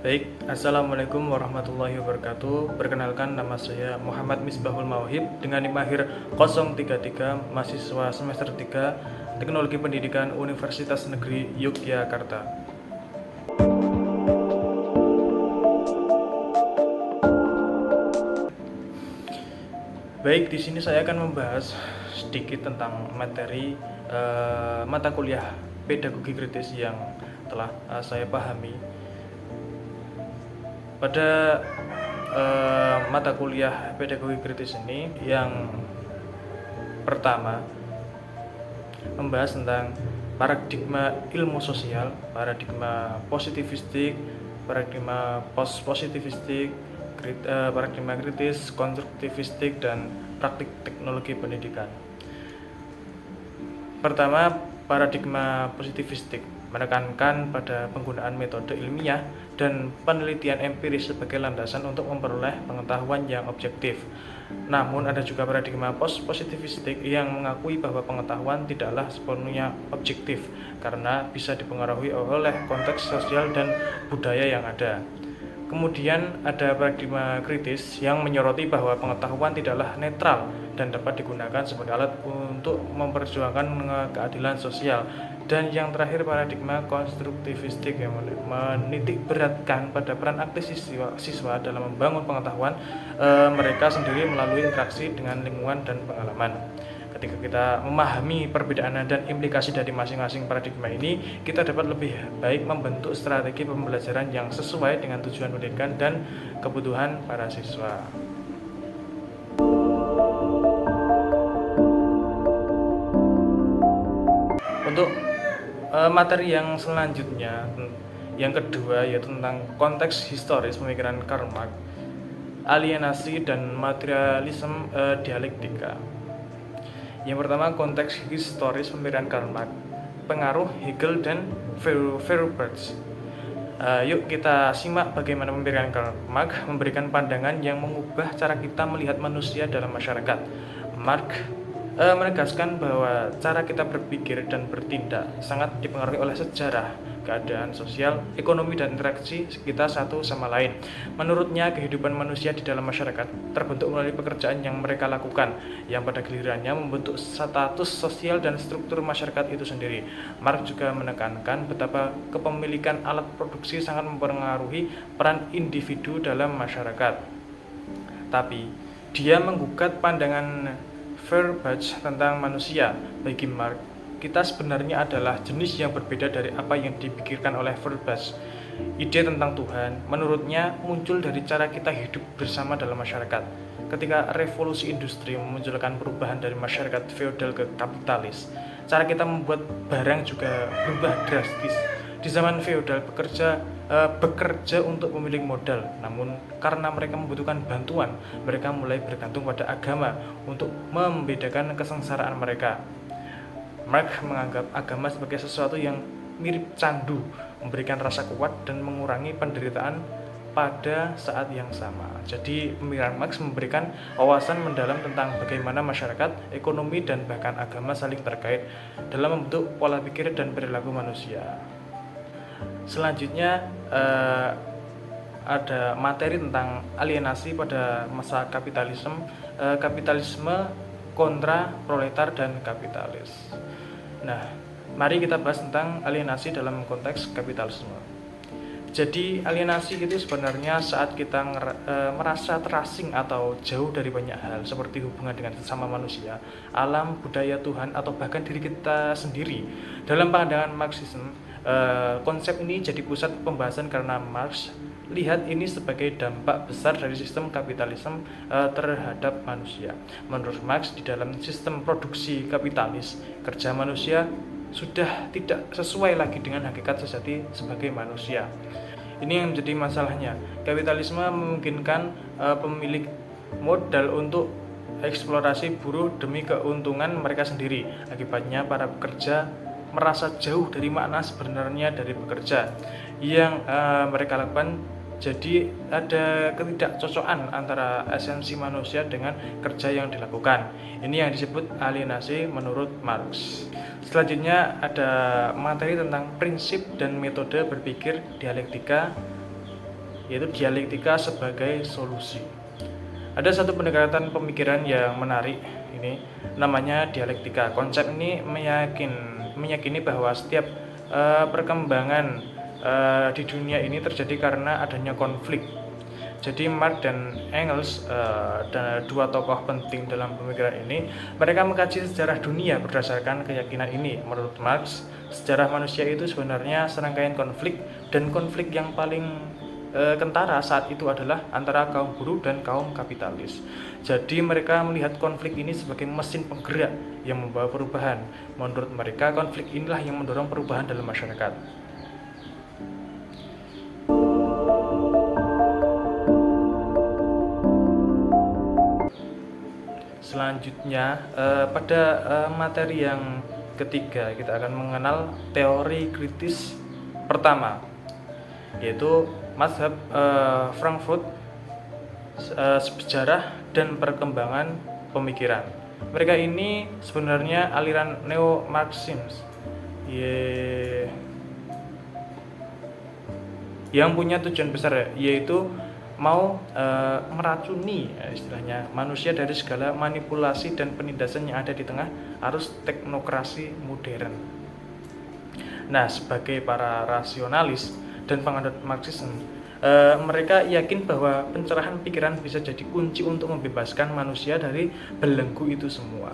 Baik, Assalamualaikum warahmatullahi wabarakatuh. Perkenalkan, nama saya Muhammad Misbahul Mauhib dengan NIM akhir 033, mahasiswa semester 3 Teknologi Pendidikan Universitas Negeri Yogyakarta. Baik, di sini saya akan membahas sedikit tentang materi mata kuliah pedagogi kritis yang telah saya pahami. Pada mata kuliah pedagogi kritis ini, yang pertama membahas tentang paradigma ilmu sosial, paradigma positivistik, paradigma post-positivistik, paradigma kritis, konstruktivistik, dan praktik teknologi pendidikan. Pertama, paradigma positivistik menekankan pada penggunaan metode ilmiah dan penelitian empiris sebagai landasan untuk memperoleh pengetahuan yang objektif. Namun ada juga paradigma post-positivistik yang mengakui bahwa pengetahuan tidaklah sepenuhnya objektif karena bisa dipengaruhi oleh konteks sosial dan budaya yang ada. Kemudian ada paradigma kritis yang menyoroti bahwa pengetahuan tidaklah netral dan dapat digunakan sebagai alat untuk memperjuangkan keadilan sosial. Dan yang terakhir, paradigma konstruktivistik yang menitik beratkan pada peran aktif siswa dalam membangun pengetahuan mereka sendiri melalui interaksi dengan lingkungan dan pengalaman. Ketika kita memahami perbedaan dan implikasi dari masing-masing paradigma ini, kita dapat lebih baik membentuk strategi pembelajaran yang sesuai dengan tujuan pendidikan dan kebutuhan para siswa. Untuk materi yang selanjutnya, yang kedua, yaitu tentang konteks historis pemikiran Karl Marx, alienasi dan materialisme dialektika. Yang pertama, konteks historis pemikiran Karl Marx, pengaruh Hegel dan Feuerbach. Yuk kita simak bagaimana pemikiran Karl Marx memberikan pandangan yang mengubah cara kita melihat manusia dalam masyarakat. Marx menegaskan bahwa cara kita berpikir dan bertindak sangat dipengaruhi oleh sejarah, keadaan sosial, ekonomi, dan interaksi kita satu sama lain. Menurutnya, kehidupan manusia di dalam masyarakat terbentuk melalui pekerjaan yang mereka lakukan, yang pada gilirannya membentuk status sosial dan struktur masyarakat itu sendiri. Marx juga menekankan betapa kepemilikan alat produksi sangat mempengaruhi peran individu dalam masyarakat. Tapi, dia menggugat pandangan Feuerbach tentang manusia. Bagi Marx, kita sebenarnya adalah jenis yang berbeda dari apa yang dipikirkan oleh Feuerbach. Ide tentang Tuhan, menurutnya, muncul dari cara kita hidup bersama dalam masyarakat. Ketika revolusi industri memunculkan perubahan dari masyarakat feodal ke kapitalis, cara kita membuat barang juga berubah drastis. Di zaman feodal, bekerja untuk pemilik modal, namun karena mereka membutuhkan bantuan, mereka mulai bergantung pada agama untuk membedakan kesengsaraan mereka. Marx menganggap agama sebagai sesuatu yang mirip candu, memberikan rasa kuat dan mengurangi penderitaan pada saat yang sama. Jadi pemikiran Marx memberikan wawasan mendalam tentang bagaimana masyarakat, ekonomi, dan bahkan agama saling terkait dalam membentuk pola pikir dan perilaku manusia. Selanjutnya ada materi tentang alienasi pada masa kapitalisme, kapitalisme kontra proletar dan kapitalis. Nah, mari kita bahas tentang alienasi dalam konteks kapitalisme. Jadi alienasi itu sebenarnya saat kita merasa terasing atau jauh dari banyak hal seperti hubungan dengan sesama manusia, alam, budaya, Tuhan, atau bahkan diri kita sendiri. Dalam pandangan Marxisme, konsep ini jadi pusat pembahasan karena Marx lihat ini sebagai dampak besar dari sistem kapitalisme terhadap manusia. Menurut Marx, di dalam sistem produksi kapitalis, kerja manusia sudah tidak sesuai lagi dengan hakikat sejati sebagai manusia. Ini yang menjadi masalahnya. Kapitalisme memungkinkan pemilik modal untuk eksplorasi buruh demi keuntungan mereka sendiri. Akibatnya para pekerja merasa jauh dari makna sebenarnya dari bekerja yang mereka lakukan. Jadi ada ketidakcocokan antara esensi manusia dengan kerja yang dilakukan. Ini yang disebut alienasi menurut Marx. Selanjutnya ada materi tentang prinsip dan metode berpikir dialektika yaitu dialektika sebagai solusi. Ada satu pendekatan pemikiran yang menarik ini, namanya dialektika. Konsep ini meyakini bahwa setiap perkembangan di dunia ini terjadi karena adanya konflik. Jadi Marx dan Engels, dua tokoh penting dalam pemikiran ini, mereka mengkaji sejarah dunia berdasarkan keyakinan ini. Menurut Marx, sejarah manusia itu sebenarnya serangkaian konflik, dan konflik yang paling kentara saat itu adalah antara kaum buruh dan kaum kapitalis. Jadi mereka melihat konflik ini sebagai mesin penggerak yang membawa perubahan. Menurut mereka, konflik inilah yang mendorong perubahan dalam masyarakat. Selanjutnya, pada materi yang ketiga kita akan mengenal teori kritis pertama, yaitu mazhab Frankfurt, sejarah dan perkembangan pemikiran. Mereka ini sebenarnya aliran neo-Marxisme yang punya tujuan besar, yaitu mau meracuni istilahnya manusia dari segala manipulasi dan penindasan yang ada di tengah arus teknokrasi modern. Nah, sebagai para rasionalis dan penganut Marxisme, mereka yakin bahwa pencerahan pikiran bisa jadi kunci untuk membebaskan manusia dari belenggu itu semua.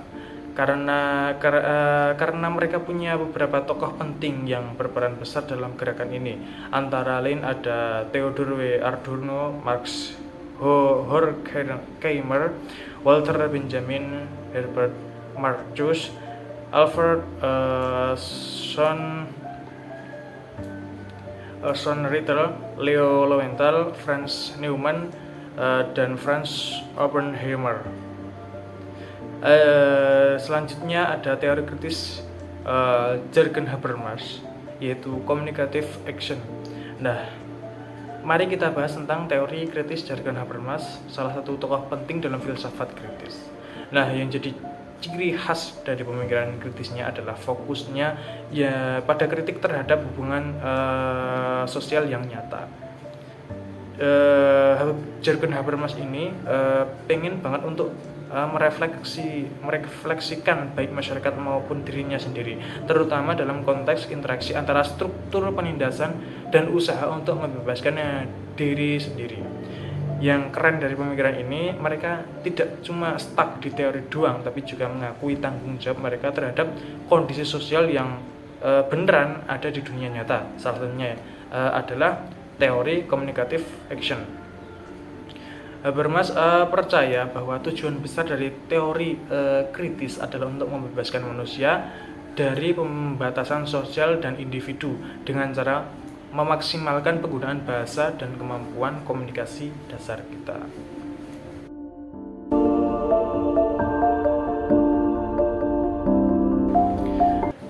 Karena mereka punya beberapa tokoh penting yang berperan besar dalam gerakan ini. Antara lain ada Theodor W. Adorno, Max Horkheimer, Walter Benjamin, Herbert Marcuse, Alfred Schonritter, Leo Lowenthal, Franz Neumann, dan Franz Oppenheimer. Selanjutnya ada teori kritis Jürgen Habermas, yaitu communicative action. Nah, mari kita bahas tentang teori kritis Jürgen Habermas, salah satu tokoh penting dalam filsafat kritis. Nah, yang jadi ciri khas dari pemikiran kritisnya adalah fokusnya ya pada kritik terhadap hubungan sosial yang nyata. Jürgen Habermas ini pengen banget untuk merefleksikan baik masyarakat maupun dirinya sendiri, terutama dalam konteks interaksi antara struktur penindasan dan usaha untuk membebaskan diri sendiri. Yang keren dari pemikiran ini, mereka tidak cuma stuck di teori doang, tapi juga mengakui tanggung jawab mereka terhadap kondisi sosial yang beneran ada di dunia nyata. Salah satunya adalah teori communicative action. Habermas percaya bahwa tujuan besar dari teori kritis adalah untuk membebaskan manusia dari pembatasan sosial dan individu dengan cara memaksimalkan penggunaan bahasa dan kemampuan komunikasi dasar kita.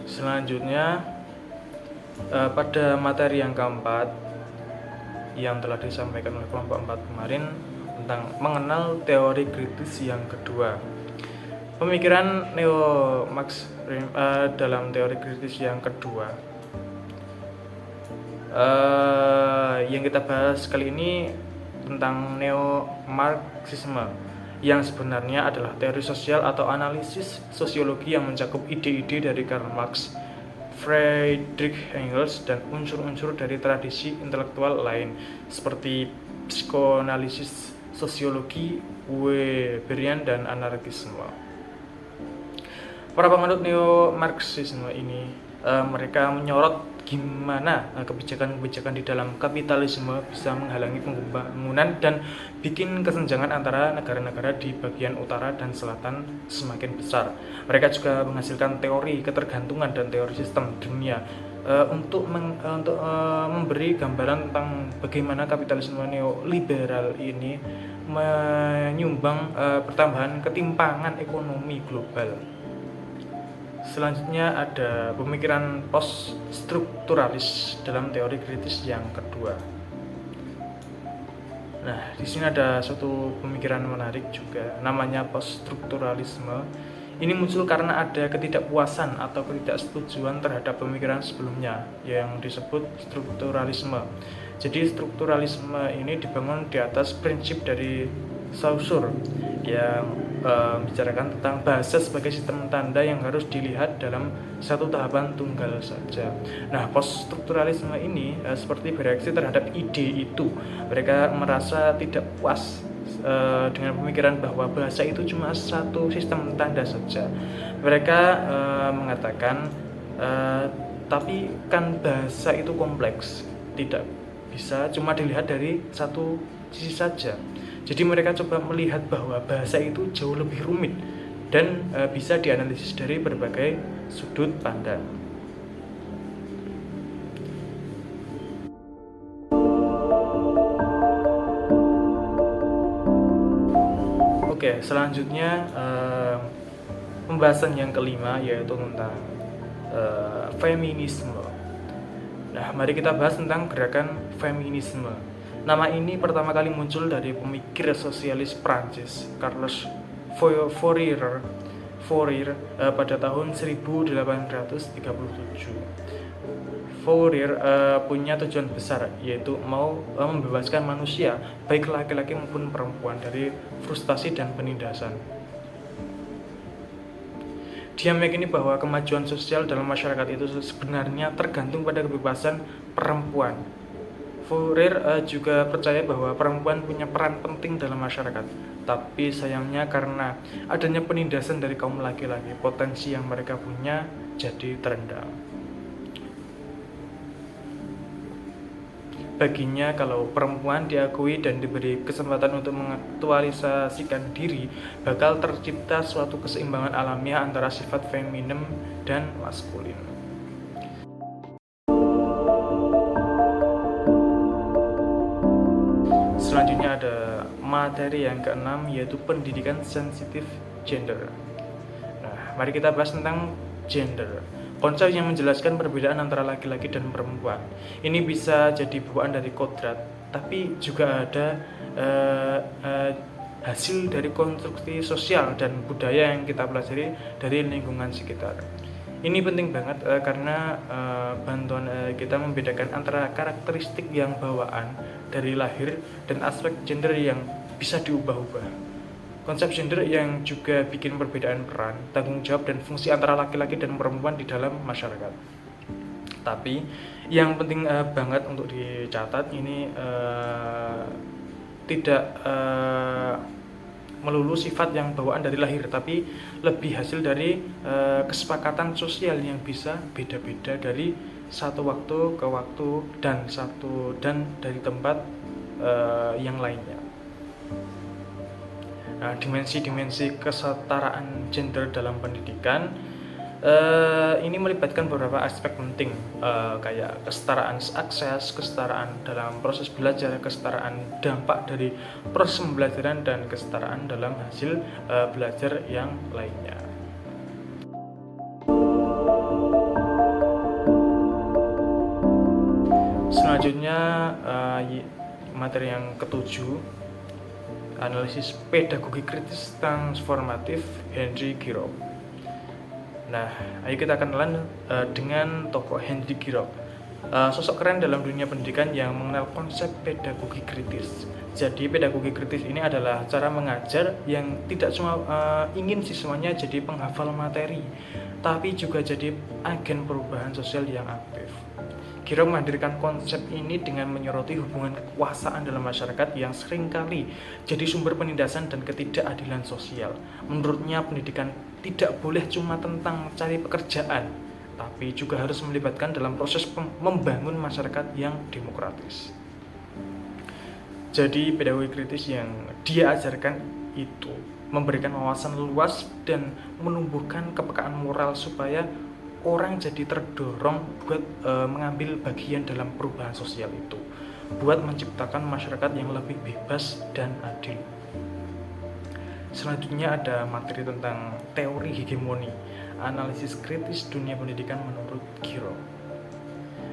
Selanjutnya, pada materi yang keempat yang telah disampaikan oleh kelompok 4 kemarin tentang mengenal teori kritis yang kedua. Pemikiran neo-Marx dalam teori kritis yang kedua yang kita bahas kali ini tentang neo-Marxisme, yang sebenarnya adalah teori sosial atau analisis sosiologi yang mencakup ide-ide dari Karl Marx, Friedrich Engels, dan unsur-unsur dari tradisi intelektual lain seperti psikoanalisis, sosiologi, Weberian, dan anarkisme. Para penganut neo-Marxisme ini mereka menyorot gimana kebijakan-kebijakan di dalam kapitalisme bisa menghalangi pembangunan dan bikin kesenjangan antara negara-negara di bagian utara dan selatan semakin besar. Mereka juga menghasilkan teori ketergantungan dan teori sistem dunia untuk memberi gambaran tentang bagaimana kapitalisme neoliberal ini menyumbang pertambahan ketimpangan ekonomi global. Selanjutnya ada pemikiran post-strukturalis dalam teori kritis yang kedua. Nah, di sini ada suatu pemikiran menarik juga, namanya post-strukturalisme. Ini muncul karena ada ketidakpuasan atau ketidaksetujuan terhadap pemikiran sebelumnya yang disebut strukturalisme. Jadi strukturalisme ini dibangun di atas prinsip dari Saussure yang membicarakan tentang bahasa sebagai sistem tanda yang harus dilihat dalam satu tahapan tunggal saja. Nah, poststrukturalisme ini seperti bereaksi terhadap ide itu. Mereka merasa tidak puas dengan pemikiran bahwa bahasa itu cuma satu sistem tanda saja. Mereka mengatakan, tapi kan bahasa itu kompleks, tidak bisa cuma dilihat dari satu sisi saja. Jadi mereka coba melihat bahwa bahasa itu jauh lebih rumit dan bisa dianalisis dari berbagai sudut pandang. Oke, selanjutnya pembahasan yang kelima yaitu tentang feminisme. Nah, mari kita bahas tentang gerakan feminisme. Nama ini pertama kali muncul dari pemikir sosialis Prancis Carlos Fourier pada tahun 1837. Fourier punya tujuan besar, yaitu mau membebaskan manusia, baik laki-laki maupun perempuan, dari frustasi dan penindasan. Dia meyakini bahwa kemajuan sosial dalam masyarakat itu sebenarnya tergantung pada kebebasan perempuan. Fourier juga percaya bahwa perempuan punya peran penting dalam masyarakat, tapi sayangnya karena adanya penindasan dari kaum laki-laki, potensi yang mereka punya jadi terendam. Baginya, kalau perempuan diakui dan diberi kesempatan untuk mengaktualisasikan diri, bakal tercipta suatu keseimbangan alamiah antara sifat feminin dan maskulin. Selanjutnya ada materi yang keenam, yaitu pendidikan sensitif gender. Nah, mari kita bahas tentang gender. Konsep yang menjelaskan perbedaan antara laki-laki dan perempuan. Ini bisa jadi bawaan dari kodrat, tapi juga ada hasil dari konstruksi sosial dan budaya yang kita pelajari dari lingkungan sekitar. Ini penting banget karena bantuan kita membedakan antara karakteristik yang bawaan dari lahir dan aspek gender yang bisa diubah-ubah. Konsep gender yang juga bikin perbedaan peran, tanggung jawab, dan fungsi antara laki-laki dan perempuan di dalam masyarakat. Tapi yang penting banget untuk dicatat, ini tidak melulu sifat yang bawaan dari lahir, tapi lebih hasil dari kesepakatan sosial yang bisa beda-beda dari satu waktu ke waktu dan dari tempat yang lainnya. Nah, dimensi-dimensi kesetaraan gender dalam pendidikan ini melibatkan beberapa aspek penting, kayak kesetaraan akses, kesetaraan dalam proses belajar, kesetaraan dampak dari proses pembelajaran, dan kesetaraan dalam hasil belajar yang lainnya. Selanjutnya materi yang ketujuh, analisis pedagogi kritis transformatif Henry Giraud. Nah, ayo kita kenalan dengan tokoh Henry Giraud, sosok keren dalam dunia pendidikan yang mengenal konsep pedagogi kritis. Jadi pedagogi kritis ini adalah cara mengajar yang tidak cuma ingin siswanya jadi penghafal materi, tapi juga jadi agen perubahan sosial yang aktif. Giraud menghadirkan konsep ini dengan menyoroti hubungan kekuasaan dalam masyarakat yang seringkali jadi sumber penindasan dan ketidakadilan sosial. Menurutnya, pendidikan tidak boleh cuma tentang mencari pekerjaan, tapi juga harus melibatkan dalam proses membangun masyarakat yang demokratis. Jadi pedagogi kritis yang dia ajarkan itu memberikan wawasan luas dan menumbuhkan kepekaan moral supaya orang jadi terdorong buat mengambil bagian dalam perubahan sosial itu, buat menciptakan masyarakat yang lebih bebas dan adil. Selanjutnya ada materi tentang teori hegemoni, analisis kritis dunia pendidikan menurut Giraud.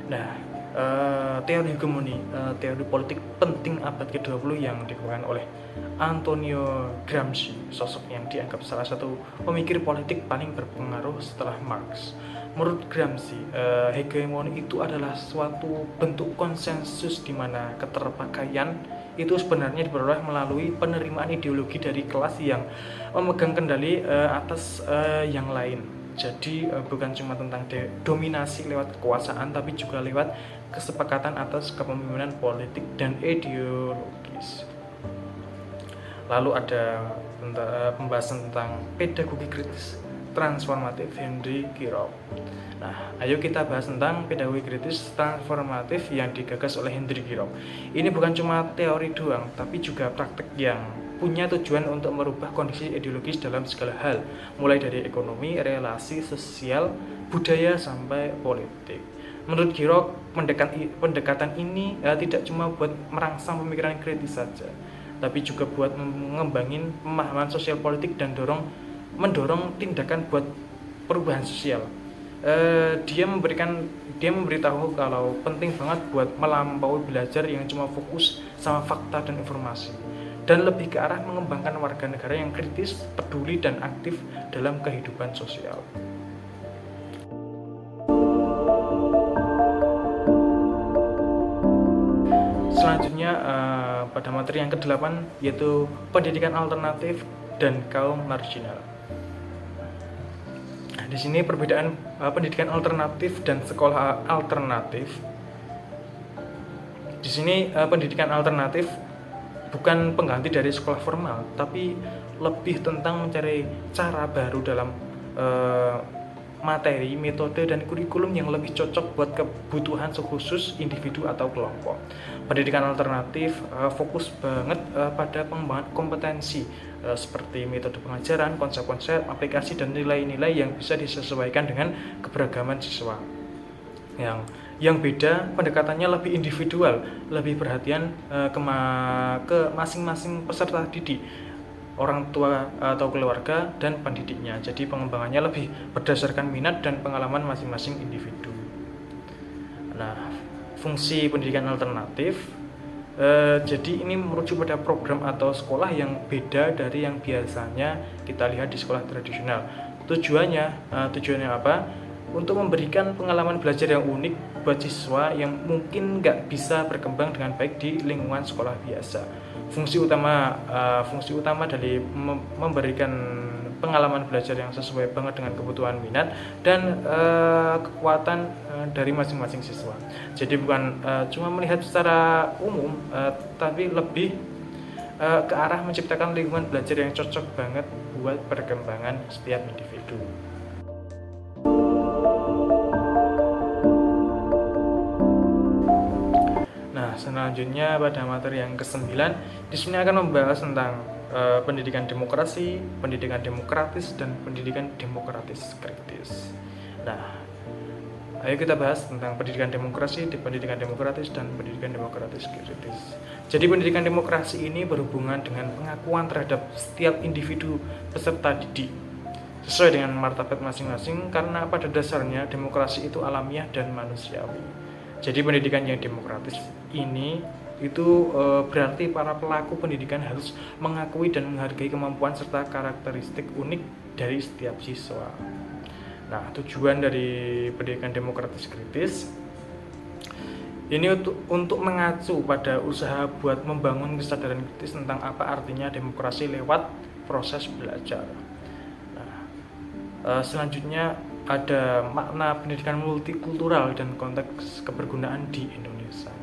Nah, teori hegemoni, teori politik penting abad ke-20 yang dikemukakan oleh Antonio Gramsci, sosok yang dianggap salah satu pemikir politik paling berpengaruh setelah Marx. Menurut Gramsci, hegemoni itu adalah suatu bentuk konsensus di mana keterpakaian itu sebenarnya diperoleh melalui penerimaan ideologi dari kelas yang memegang kendali atas yang lain. Jadi bukan cuma tentang dominasi lewat kekuasaan, tapi juga lewat kesepakatan atas kepemimpinan politik dan ideologis. Lalu ada pembahasan tentang pedagogi kritis transformatif Henry Kirov. Nah, ayo kita bahas tentang pedagogi kritis transformatif yang digagas oleh Henry Kirov. Ini bukan cuma teori doang, tapi juga praktek yang punya tujuan untuk merubah kondisi ideologis dalam segala hal, mulai dari ekonomi, relasi sosial, budaya, sampai politik. Menurut Kirov, pendekatan ini tidak cuma buat merangsang pemikiran kritis saja, tapi juga buat mengembangin pemahaman sosial politik dan mendorong tindakan buat perubahan sosial. Dia memberitahu kalau penting banget buat melampaui belajar yang cuma fokus sama fakta dan informasi, dan lebih ke arah mengembangkan warga negara yang kritis, peduli, dan aktif dalam kehidupan sosial. Selanjutnya pada materi yang ke-8 yaitu pendidikan alternatif dan kaum marginal. Di sini perbedaan pendidikan alternatif dan sekolah alternatif. Di sini pendidikan alternatif bukan pengganti dari sekolah formal, tapi lebih tentang mencari cara baru dalam materi, metode, dan kurikulum yang lebih cocok buat kebutuhan khusus individu atau kelompok. Pendidikan alternatif fokus banget pada pengembangan kompetensi seperti metode pengajaran, konsep-konsep, aplikasi, dan nilai-nilai yang bisa disesuaikan dengan keberagaman siswa. Yang beda, pendekatannya lebih individual, lebih perhatian ke masing-masing peserta didik, orang tua atau keluarga, dan pendidiknya. Jadi pengembangannya lebih berdasarkan minat dan pengalaman masing-masing individu. Nah, fungsi pendidikan alternatif jadi ini merujuk pada program atau sekolah yang beda dari yang biasanya kita lihat di sekolah tradisional. Tujuannya apa? Untuk memberikan pengalaman belajar yang unik buat siswa yang mungkin nggak bisa berkembang dengan baik di lingkungan sekolah biasa. Fungsi utama dari memberikan pengalaman belajar yang sesuai banget dengan kebutuhan minat dan kekuatan dari masing-masing siswa. Jadi bukan cuma melihat secara umum, tapi lebih ke arah menciptakan lingkungan belajar yang cocok banget buat perkembangan setiap individu. Nah, selanjutnya pada materi yang ke-9, di sini akan membahas tentang pendidikan demokrasi, pendidikan demokratis, dan pendidikan demokratis kritis. Nah, ayo kita bahas tentang pendidikan demokrasi, pendidikan demokratis, dan pendidikan demokratis kritis. Jadi pendidikan demokrasi ini berhubungan dengan pengakuan terhadap setiap individu peserta didik sesuai dengan martabat masing-masing, karena pada dasarnya demokrasi itu alamiah dan manusiawi. Jadi pendidikan yang demokratis ini itu berarti para pelaku pendidikan harus mengakui dan menghargai kemampuan serta karakteristik unik dari setiap siswa. Nah, tujuan dari pendidikan demokratis kritis ini untuk mengacu pada usaha buat membangun kesadaran kritis tentang apa artinya demokrasi lewat proses belajar. Nah, selanjutnya ada makna pendidikan multikultural dan konteks kebergunaan di Indonesia.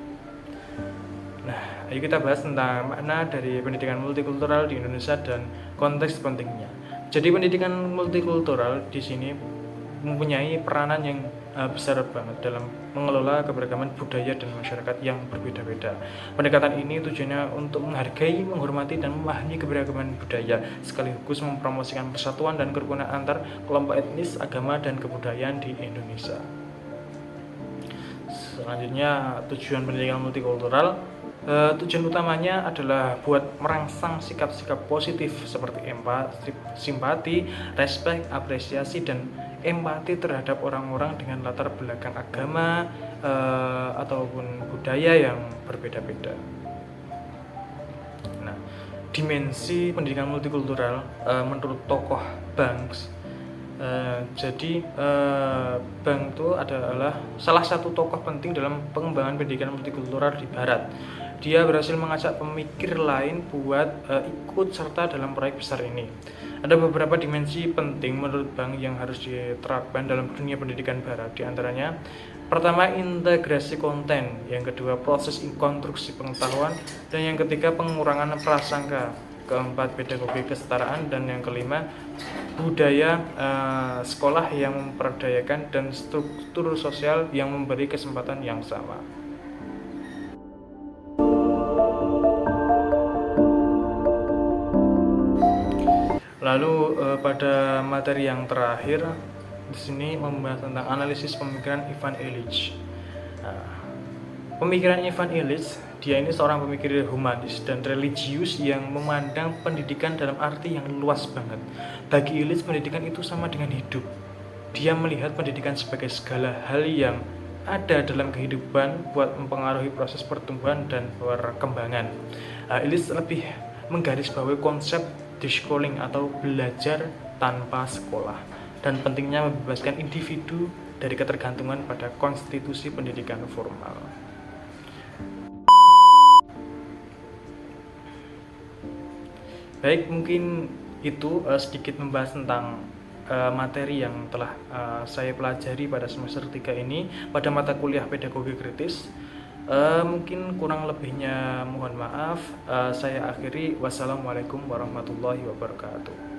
Nah, ayo kita bahas tentang makna dari pendidikan multikultural di Indonesia dan konteks pentingnya. Jadi pendidikan multikultural di sini mempunyai peranan yang besar banget dalam mengelola keberagaman budaya dan masyarakat yang berbeda-beda. Pendekatan ini tujuannya untuk menghargai, menghormati, dan memahami keberagaman budaya, sekaligus mempromosikan persatuan dan kerukunan antar kelompok etnis, agama, dan kebudayaan di Indonesia. Selanjutnya, tujuan pendidikan multikultural. Tujuan utamanya adalah buat merangsang sikap-sikap positif seperti empati, simpati, respek, apresiasi, dan empati terhadap orang-orang dengan latar belakang agama ataupun budaya yang berbeda-beda. Nah, dimensi pendidikan multikultural menurut tokoh Banks Bang itu adalah salah satu tokoh penting dalam pengembangan pendidikan multikultural di Barat. Dia berhasil mengajak pemikir lain buat ikut serta dalam proyek besar ini. Ada beberapa dimensi penting menurut Bang yang harus diterapkan dalam dunia pendidikan Barat. Di antaranya, pertama integrasi konten, yang kedua proses konstruksi pengetahuan, dan yang ketiga pengurangan prasangka, keempat pedagogi kesetaraan, dan yang kelima budaya sekolah yang memperdayakan dan struktur sosial yang memberi kesempatan yang sama. Lalu pada materi yang terakhir di sini membahas tentang analisis pemikiran Ivan Illich. Pemikiran Ivan Illich, dia ini seorang pemikir humanis dan religius yang memandang pendidikan dalam arti yang luas banget. Bagi Illich, pendidikan itu sama dengan hidup. Dia melihat pendidikan sebagai segala hal yang ada dalam kehidupan buat mempengaruhi proses pertumbuhan dan perkembangan. Illich lebih menggarisbawahi konsep deschooling atau belajar tanpa sekolah, dan pentingnya membebaskan individu dari ketergantungan pada konstitusi pendidikan formal. Baik, mungkin itu sedikit membahas tentang materi yang telah saya pelajari pada semester 3 ini pada mata kuliah pedagogi kritis. Mungkin kurang lebihnya mohon maaf. Saya akhiri. Wassalamualaikum warahmatullahi wabarakatuh.